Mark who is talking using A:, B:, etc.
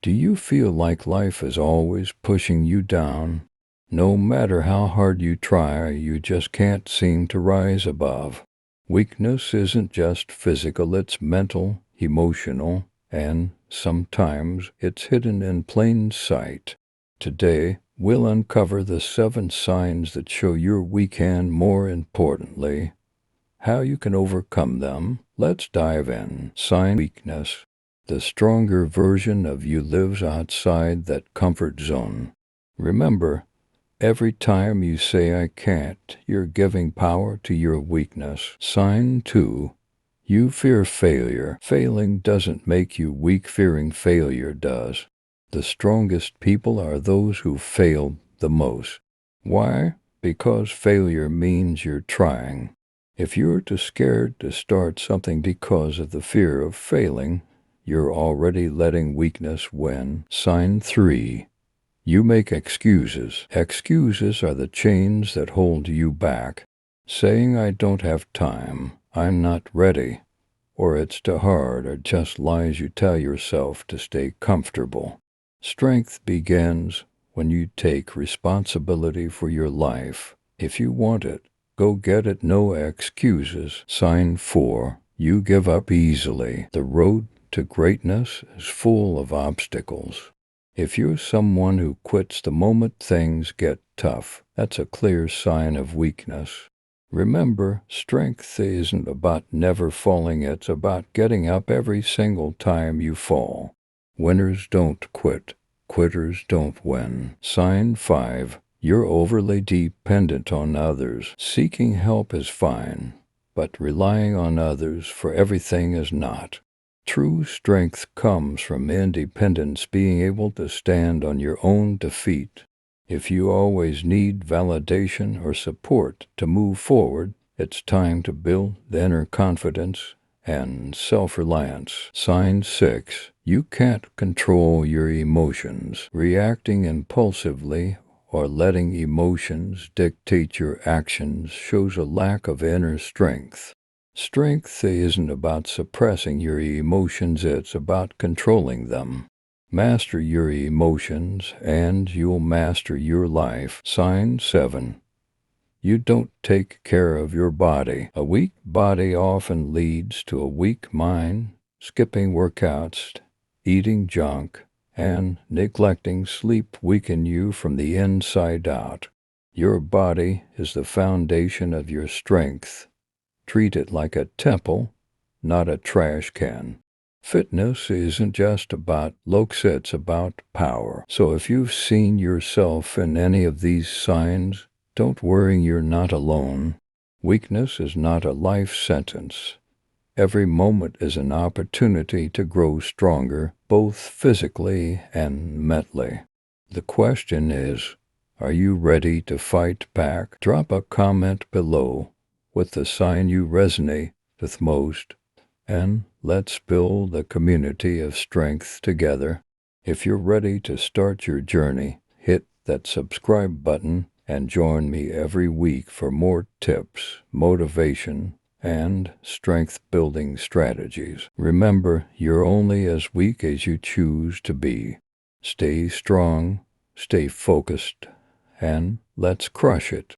A: Do you feel like life is always pushing you down? No matter how hard you try, you just can't seem to rise above. Weakness isn't just physical, it's mental, emotional, and sometimes it's hidden in plain sight. Today, we'll uncover the 7 signs that show you're weak and, more importantly, how you can overcome them. Let's dive in. Sign weakness. The stronger version of you lives outside that comfort zone. Remember, every time you say I can't, you're giving power to your weakness. Sign 2. You fear failure. Failing doesn't make you weak, fearing failure does. The strongest people are those who fail the most. Why? Because failure means you're trying. If you're too scared to start something because of the fear of failing, you're already letting weakness win. Sign 3. You make excuses. Excuses are the chains that hold you back. Saying I don't have time, I'm not ready, or it's too hard are just lies you tell yourself to stay comfortable. Strength begins when you take responsibility for your life. If you want it, go get it, no excuses. Sign 4. You give up easily. The road to greatness is full of obstacles. If you're someone who quits the moment things get tough, that's a clear sign of weakness. Remember, strength isn't about never falling, it's about getting up every single time you fall. Winners don't quit. Quitters don't win. Sign 5. You're overly dependent on others. Seeking help is fine, but relying on others for everything is not. True strength comes from independence, being able to stand on your own defeat. If you always need validation or support to move forward, it's time to build the inner confidence and self-reliance. Sign 6. You can't control your emotions. Reacting impulsively or letting emotions dictate your actions shows a lack of inner strength. Strength isn't about suppressing your emotions, it's about controlling them. Master your emotions, and you'll master your life. Sign 7. You don't take care of your body. A weak body often leads to a weak mind. Skipping workouts, eating junk, and neglecting sleep weaken you from the inside out. Your body is the foundation of your strength. Treat it like a temple, not a trash can. Fitness isn't just about looks, it's about power. So if you've seen yourself in any of these signs, don't worry, you're not alone. Weakness is not a life sentence. Every moment is an opportunity to grow stronger, both physically and mentally. The question is, are you ready to fight back? Drop a comment below with the sign you resonate with most, and let's build a community of strength together. If you're ready to start your journey, hit that subscribe button and join me every week for more tips, motivation, and strength-building strategies. Remember, you're only as weak as you choose to be. Stay strong, stay focused, and let's crush it.